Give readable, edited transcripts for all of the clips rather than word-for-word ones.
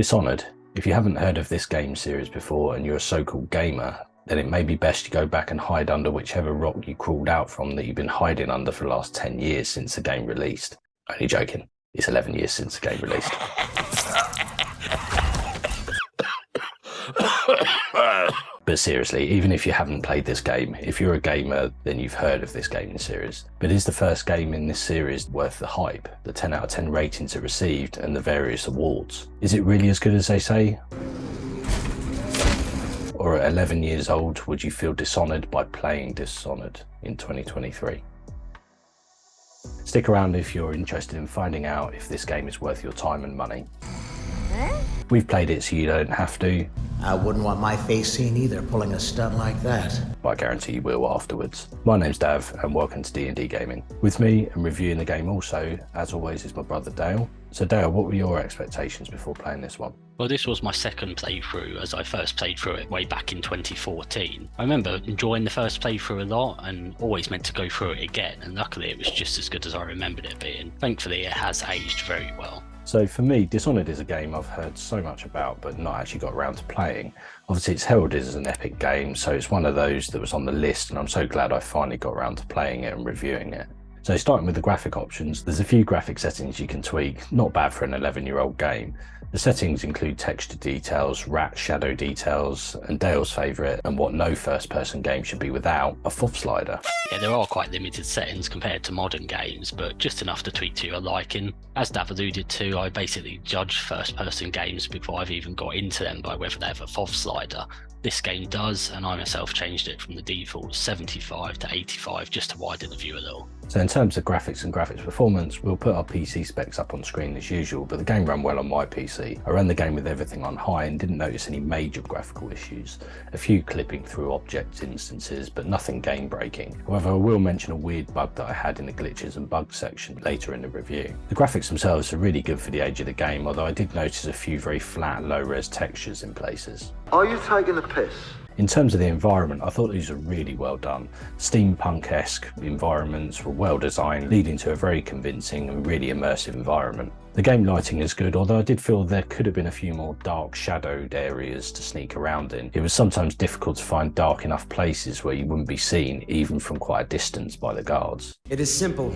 Dishonoured. If you haven't heard of this game series before and you're a so-called gamer, then it may be best to go back and hide under whichever rock you crawled out from that you've been hiding under for the last 10 years since the game released. Only joking. It's 11 years since the game released. But seriously, even if you haven't played this game, if you're a gamer, then you've heard of this gaming series. But is the first game in this series worth the hype, the 10 out of 10 ratings it received, and the various awards? Is it really as good as they say? Or at 11 years old, would you feel dishonoured by playing Dishonoured in 2023? Stick around if you're interested in finding out if this game is worth your time and money. We've played it so you don't have to. I wouldn't want my face seen either, pulling a stunt like that. But I guarantee you will afterwards. My name's Dav, and welcome to D&D Gaming. With me and reviewing the game also, as always, is my brother Dale. So Dale, what were your expectations before playing this one? Well, this was my second playthrough, as I first played through it way back in 2014. I remember enjoying the first playthrough a lot and always meant to go through it again, and luckily it was just as good as I remembered it being. Thankfully it has aged very well. So for me, Dishonoured is a game I've heard so much about but not actually got around to playing. Obviously it's heralded as an epic game, so it's one of those that was on the list, and I'm so glad I finally got around to playing it and reviewing it. So starting with the graphic options, there's a few graphic settings you can tweak, not bad for an 11-year-old game. The settings include texture details, rat shadow details, and Dale's favourite, and what no first-person game should be without, a FOV slider. Yeah, there are quite limited settings compared to modern games, but just enough to tweak to your liking. As Dav alluded to, I basically judge first-person games before I've even got into them by whether they have a FOV slider. This game does, and I myself changed it from the default 75 to 85 just to widen the view a little. So in terms of graphics and graphics performance, we'll put our PC specs up on screen as usual, but the game ran well on my PC. I ran the game with everything on high and didn't notice any major graphical issues. A few clipping through object instances, but nothing game breaking. However, I will mention a weird bug that I had in the glitches and bugs section later in the review. The graphics themselves are really good for the age of the game, although I did notice a few very flat, low-res textures in places. Are you taking the piss? In terms of the environment, I thought these were really well done. Steampunk-esque environments were well designed, leading to a very convincing and really immersive environment. The game lighting is good, although I did feel there could have been a few more dark shadowed areas to sneak around in. It was sometimes difficult to find dark enough places where you wouldn't be seen, even from quite a distance, by the guards. It is simple,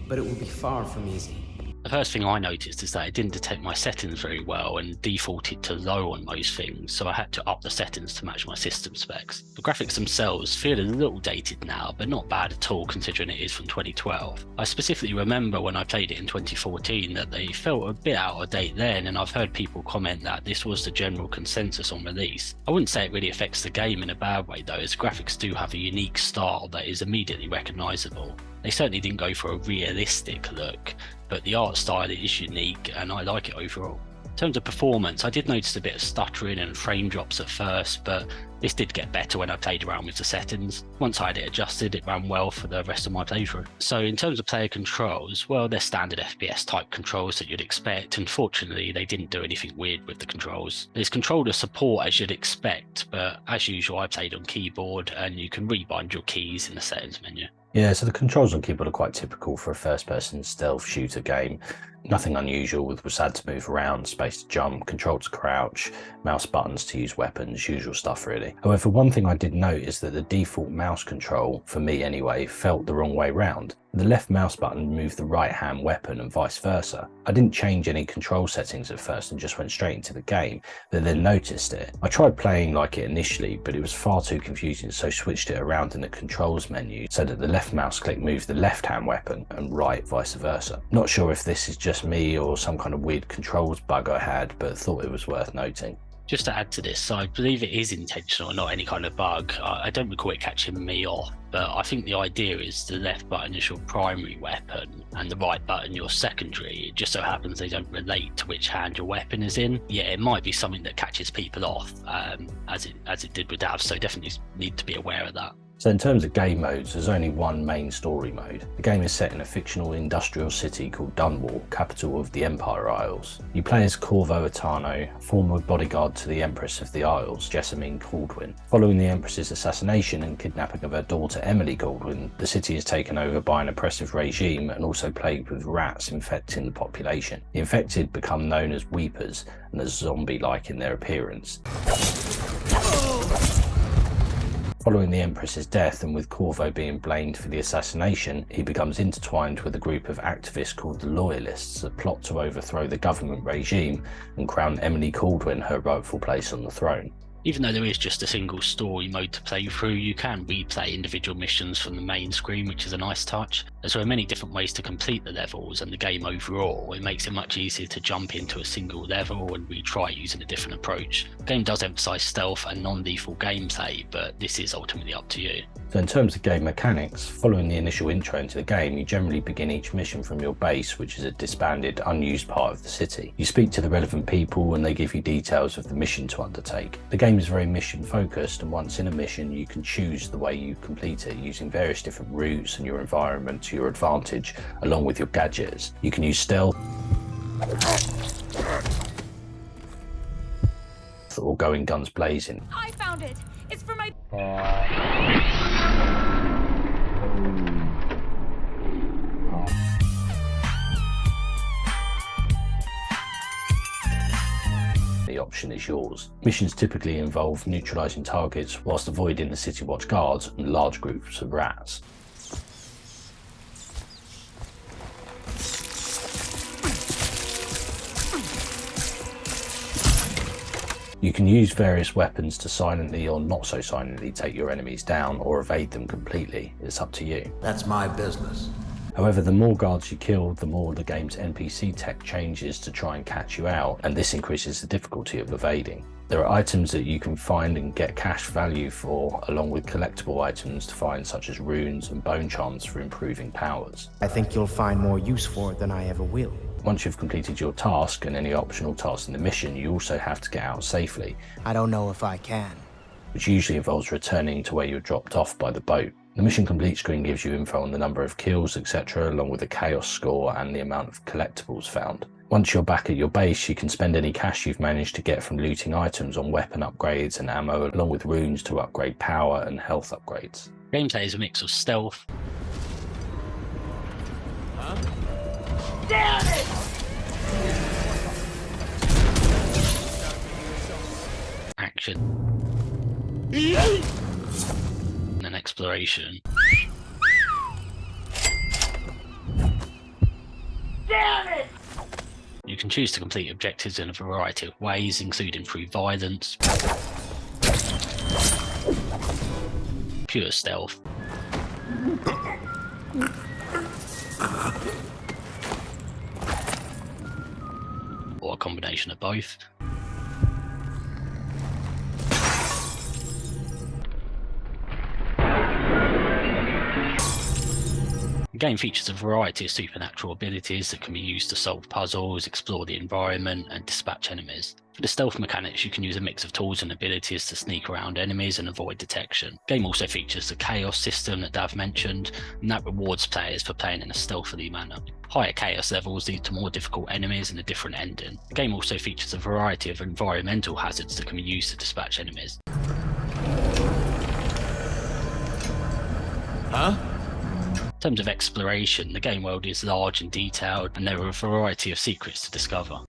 but it will be far from easy. The first thing I noticed is that it didn't detect my settings very well and defaulted to low on most things, so I had to up the settings to match my system specs. The graphics themselves feel a little dated now, but not bad at all considering it is from 2012. I specifically remember when I played it in 2014 that they felt a bit out of date then, and I've heard people comment that this was the general consensus on release. I wouldn't say it really affects the game in a bad way though, as graphics do have a unique style that is immediately recognisable. They certainly didn't go for a realistic look, but the art style is unique and I like it overall. In terms of performance, I did notice a bit of stuttering and frame drops at first, but this did get better when I played around with the settings. Once I had it adjusted, it ran well for the rest of my playthrough. So in terms of player controls, well, they're standard FPS type controls that you'd expect, and fortunately they didn't do anything weird with the controls. There's controller support as you'd expect, but as usual I played on keyboard and you can rebind your keys in the settings menu. Yeah, so the controls on keyboard are quite typical for a first-person stealth shooter game. Nothing unusual with WASD to move around, space to jump, control to crouch, mouse buttons to use weapons, usual stuff really. However, one thing I did note is that the default mouse control, for me anyway, felt the wrong way round. The left mouse button moved the right hand weapon and vice versa. I didn't change any control settings at first and just went straight into the game, but then noticed it. I tried playing like it initially, but it was far too confusing, so switched it around in the controls menu so that the left mouse click moved the left hand weapon and right vice versa. Not sure if this is just me or some kind of weird controls bug I had, but thought it was worth noting. Just to add to this, I believe it is intentional, not any kind of bug. I don't recall it catching me off, but I think the idea is the left button is your primary weapon and the right button your secondary. It just so happens they don't relate to which hand your weapon is in. Yeah, it might be something that catches people off, as it did with Dav, so definitely need to be aware of that. So in terms of game modes, there's only one main story mode. The game is set in a fictional industrial city called Dunwall, capital of the Empire Isles. You play as Corvo Atano, former bodyguard to the Empress of the Isles, Jessamine Caldwin. Following the Empress's assassination and kidnapping of her daughter Emily Caldwin, the city is taken over by an oppressive regime and also plagued with rats infecting the population. The infected become known as Weepers and are zombie-like in their appearance. Following the Empress's death and with Corvo being blamed for the assassination, he becomes intertwined with a group of activists called the Loyalists that plot to overthrow the government regime and crown Emily Caldwin her rightful place on the throne. Even though there is just a single story mode to play through, you can replay individual missions from the main screen, which is a nice touch. As there are many different ways to complete the levels and the game overall, it makes it much easier to jump into a single level and retry using a different approach. The game does emphasise stealth and non-lethal gameplay, but this is ultimately up to you. So in terms of game mechanics, following the initial intro into the game, you generally begin each mission from your base, which is a disbanded, unused part of the city. You speak to the relevant people and they give you details of the mission to undertake. The game is very mission focused, and once in a mission you can choose the way you complete it using various different routes and your environment to your advantage along with your gadgets. You can use stealth or going guns blazing. I found it! It's for my... The option is yours. Missions typically involve neutralising targets whilst avoiding the City Watch guards and large groups of rats. You can use various weapons to silently or not so silently take your enemies down or evade them completely. It's up to you. That's my business. However, the more guards you kill, the more the game's NPC tech changes to try and catch you out, and this increases the difficulty of evading. There are items that you can find and get cash value for, along with collectible items to find such as runes and bone charms for improving powers. I think you'll find more use for it than I ever will. Once you've completed your task and any optional tasks in the mission, you also have to get out safely, I don't know if I can. which usually involves returning to where you were dropped off by the boat. The mission complete screen gives you info on the number of kills, etc., along with the chaos score and the amount of collectibles found. Once you're back at your base, you can spend any cash you've managed to get from looting items on weapon upgrades and ammo, along with runes to upgrade power and health upgrades. Gameplay is a mix of stealth, Damn it! action, and exploration. Damn it! You can choose to complete objectives in a variety of ways, including through violence, pure stealth, or a combination of both. The game features a variety of supernatural abilities that can be used to solve puzzles, explore the environment, and dispatch enemies. For the stealth mechanics, you can use a mix of tools and abilities to sneak around enemies and avoid detection. The game also features the chaos system that Dav mentioned, and that rewards players for playing in a stealthily manner. Higher chaos levels lead to more difficult enemies and a different ending. The game also features a variety of environmental hazards that can be used to dispatch enemies. In terms of exploration, the game world is large and detailed, and there are a variety of secrets to discover.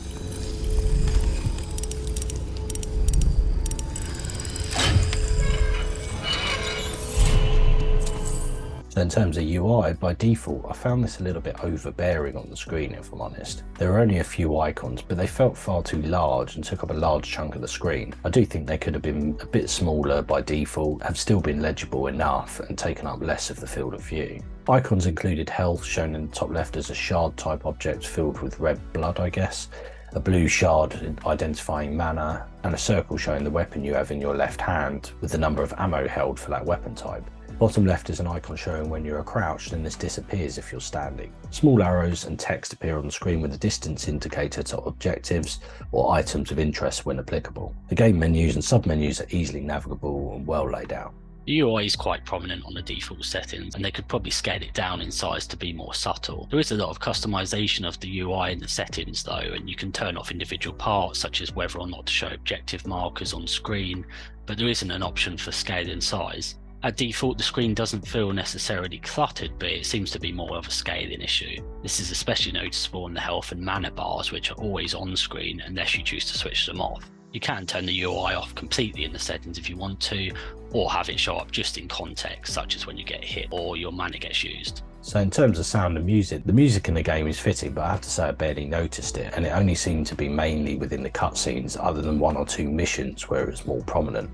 So in terms of UI, by default, I found this a little bit overbearing on the screen, if I'm honest. There were only a few icons, but they felt far too large and took up a large chunk of the screen. I do think they could have been a bit smaller by default, have still been legible enough and taken up less of the field of view. Icons included health, shown in the top left as a shard type object filled with red blood, I guess, a blue shard identifying mana, and a circle showing the weapon you have in your left hand with the number of ammo held for that weapon type. Bottom left is an icon showing when you are crouched, and this disappears if you're standing. Small arrows and text appear on the screen with a distance indicator to objectives or items of interest when applicable. The game menus and sub-menus are easily navigable and well laid out. The UI is quite prominent on the default settings, and they could probably scale it down in size to be more subtle. There is a lot of customization of the UI in the settings though, and you can turn off individual parts such as whether or not to show objective markers on screen, but there isn't an option for scale in size. At default, the screen doesn't feel necessarily cluttered, but it seems to be more of a scaling issue. This is especially noticeable in the health and mana bars, which are always on screen unless you choose to switch them off. You can turn the UI off completely in the settings if you want to, or have it show up just in context, such as when you get hit or your mana gets used. So in terms of sound and music, the music in the game is fitting, but I have to say I barely noticed it, and it only seemed to be mainly within the cutscenes other than 1 or 2 missions where it was more prominent.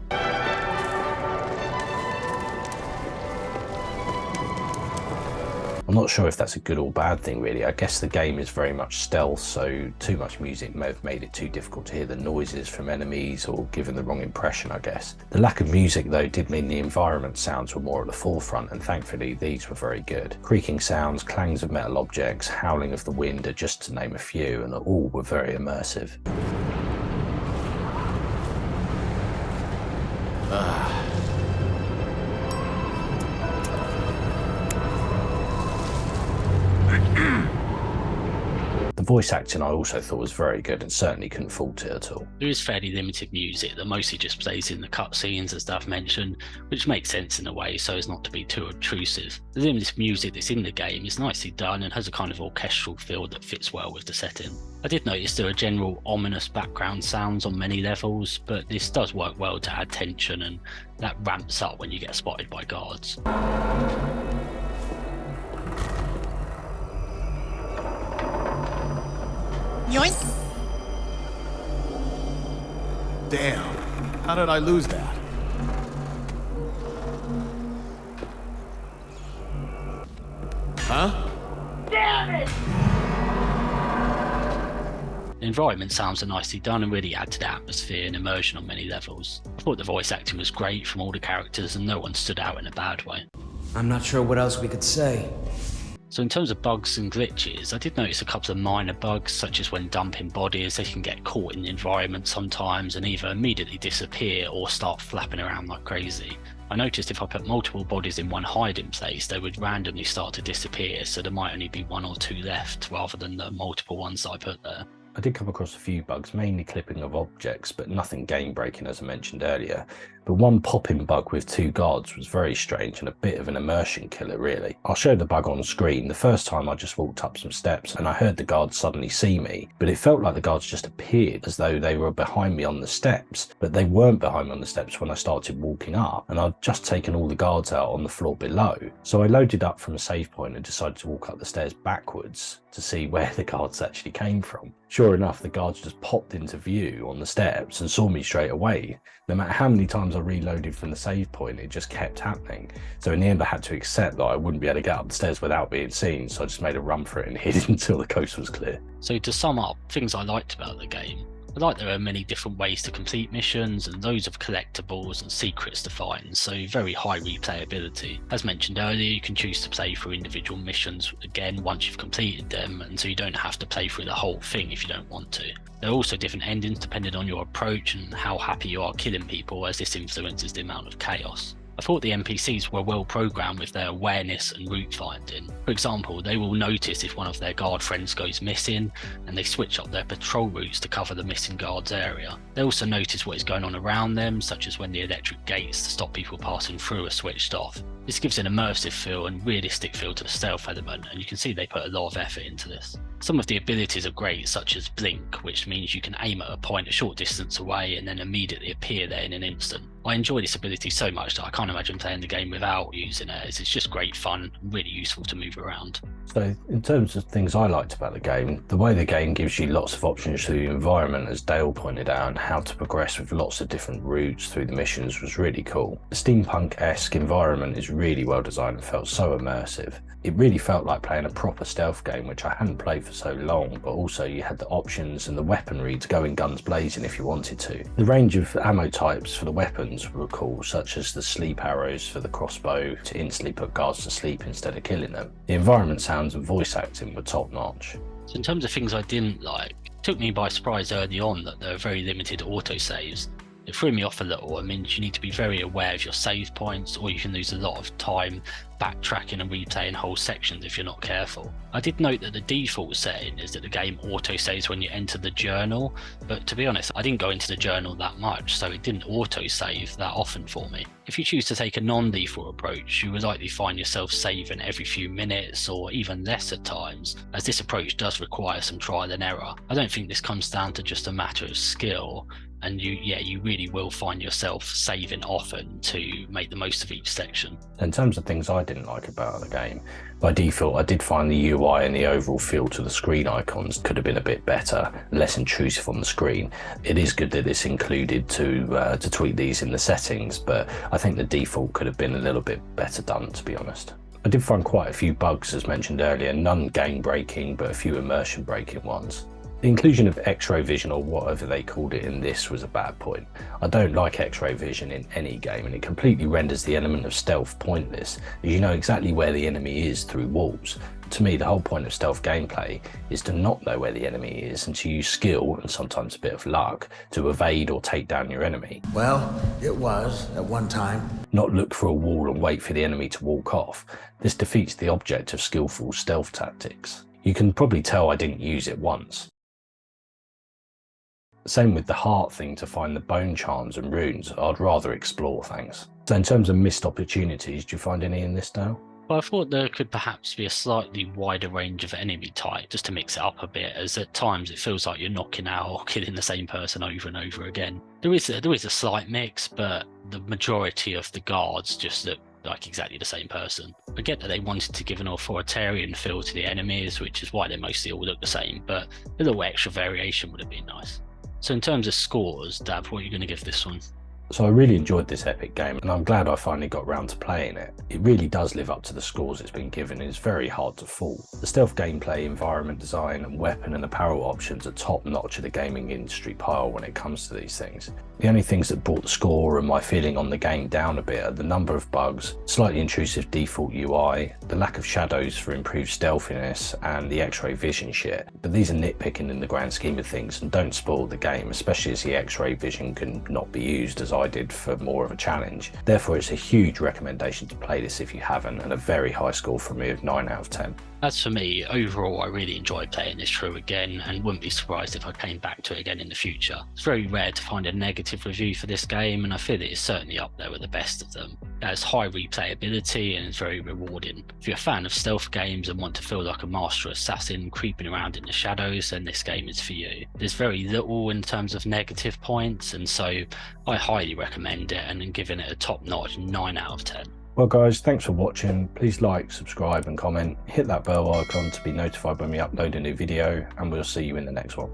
I'm not sure if that's a good or bad thing really. I guess the game is very much stealth, so too much music may have made it too difficult to hear the noises from enemies or given the wrong impression, I guess. The lack of music though did mean the environment sounds were more at the forefront, and thankfully these were very good. Creaking sounds, clangs of metal objects, howling of the wind are just to name a few, and all were very immersive. The voice acting I also thought was very good and certainly couldn't fault it at all. There is fairly limited music that mostly just plays in the cutscenes, as Dav mentioned, which makes sense in a way so as not to be too obtrusive. The limited music that's in the game is nicely done and has a kind of orchestral feel that fits well with the setting. I did notice there are general ominous background sounds on many levels, but this does work well to add tension, and that ramps up when you get spotted by guards. Yoink! Damn, how did I lose that? Huh? Damn it! The environment sounds are nicely done and really add to the atmosphere and immersion on many levels. I thought the voice acting was great from all the characters and no one stood out in a bad way. I'm not sure what else we could say. So in terms of bugs and glitches, I did notice a couple of minor bugs, such as when dumping bodies, they can get caught in the environment sometimes and either immediately disappear or start flapping around like crazy. I noticed if I put multiple bodies in one hiding place, they would randomly start to disappear, so there might only be 1 or 2 left rather than the multiple ones that I put there. I did come across a few bugs, mainly clipping of objects, but nothing game breaking as I mentioned earlier. But one popping bug with 2 guards was very strange and a bit of an immersion killer really. I'll show the bug on screen. The first time I just walked up some steps and I heard the guards suddenly see me, but it felt like the guards just appeared as though they were behind me on the steps, but they weren't behind me on the steps when I started walking up, and I'd just taken all the guards out on the floor below. So I loaded up from a save point and decided to walk up the stairs backwards to see where the guards actually came from. Sure enough, the guards just popped into view on the steps and saw me straight away. No matter how many times I reloaded from the save point, it just kept happening. So in the end I had to accept that I wouldn't be able to get up the stairs without being seen, so I just made a run for it and hid until the coast was clear. So to sum up, things I liked about the game. I like there are many different ways to complete missions and loads of collectibles and secrets to find, so very high replayability. As mentioned earlier, you can choose to play through individual missions again once you've completed them, and so you don't have to play through the whole thing if you don't want to. There are also different endings depending on your approach and how happy you are killing people, as this influences the amount of chaos. I thought the NPCs were well programmed with their awareness and route finding. For example, they will notice if one of their guard friends goes missing, and they switch up their patrol routes to cover the missing guard's area. They also notice what is going on around them, such as when the electric gates to stop people passing through are switched off. This gives an immersive feel and realistic feel to the stealth element, and you can see they put a lot of effort into this. Some of the abilities are great, such as Blink, which means you can aim at a point a short distance away and then immediately appear there in an instant. I enjoy this ability so much that I can't imagine playing the game without using it, as it's just great fun and really useful to move around. So in terms of things I liked about the game, the way the game gives you lots of options through the environment, as Dale pointed out, and how to progress with lots of different routes through the missions was really cool. The steampunk-esque environment is really well designed and felt so immersive. It really felt like playing a proper stealth game, which I hadn't played for so long, but also you had the options and the weaponry to go in guns blazing if you wanted to. The range of ammo types for the weapons were cool, such as the sleep arrows for the crossbow to instantly put guards to sleep instead of killing them. The environment sounds and voice acting were top notch. So in terms of things I didn't like, it took me by surprise early on that there are very limited autosaves. It threw me off a little. It means you need to be very aware of your save points, or you can lose a lot of time backtracking and replaying whole sections if you're not careful. I did note that the default setting is that the game auto-saves when you enter the journal, but to be honest, I didn't go into the journal that much, so it didn't auto-save that often for me. If you choose to take a non-default approach, you will likely find yourself saving every few minutes or even less at times, as this approach does require some trial and error. I don't think this comes down to just a matter of skill, and you really will find yourself saving often to make the most of each section. In terms of things I didn't like about the game, by default I did find the UI and the overall feel to the screen icons could have been a bit better, less intrusive on the screen. It is good that it's included to tweak these in the settings, but I think the default could have been a little bit better done, to be honest. I did find quite a few bugs as mentioned earlier, none game breaking but a few immersion breaking ones. The inclusion of X-ray vision, or whatever they called it in this, was a bad point. I don't like X-ray vision in any game, and it completely renders the element of stealth pointless, as you know exactly where the enemy is through walls. To me, the whole point of stealth gameplay is to not know where the enemy is and to use skill, and sometimes a bit of luck, to evade or take down your enemy. Well, it was, at one time. Not look for a wall and wait for the enemy to walk off. This defeats the object of skillful stealth tactics. You can probably tell I didn't use it once. Same with the heart thing to find the bone charms and runes. I'd rather explore, thanks. So in terms of missed opportunities, do you find any in this, Dale? Well, I thought there could perhaps be a slightly wider range of enemy type, just to mix it up a bit, as at times it feels like you're knocking out or killing the same person over and over again. There is a slight mix, but the majority of the guards just look like exactly the same person. I get that they wanted to give an authoritarian feel to the enemies, which is why they mostly all look the same, but a little extra variation would have been nice. So in terms of scores, Dav, what are you going to give this one? So I really enjoyed this epic game, and I'm glad I finally got round to playing it. It really does live up to the scores it's been given, and it's very hard to fault. The stealth gameplay, environment design, and weapon and apparel options are top notch of the gaming industry pile when it comes to these things. The only things that brought the score and my feeling on the game down a bit are the number of bugs, slightly intrusive default UI, the lack of shadows for improved stealthiness, and the X-ray vision shit. But these are nitpicking in the grand scheme of things and don't spoil the game, especially as the X-ray vision can not be used as I did for more of a challenge. Therefore, it's a huge recommendation to play this if you haven't, and a very high score from me of 9 out of 10. As for me, overall I really enjoyed playing this through again, and wouldn't be surprised if I came back to it again in the future. It's very rare to find a negative review for this game, and I feel it is certainly up there with the best of them. It has high replayability and is very rewarding. If you're a fan of stealth games and want to feel like a master assassin creeping around in the shadows, then this game is for you. There's very little in terms of negative points, and so I highly recommend it, and I'm giving it a top-notch 9 out of 10. Well guys, thanks for watching. Please like, subscribe and comment. Hit that bell icon to be notified when we upload a new video, and we'll see you in the next one.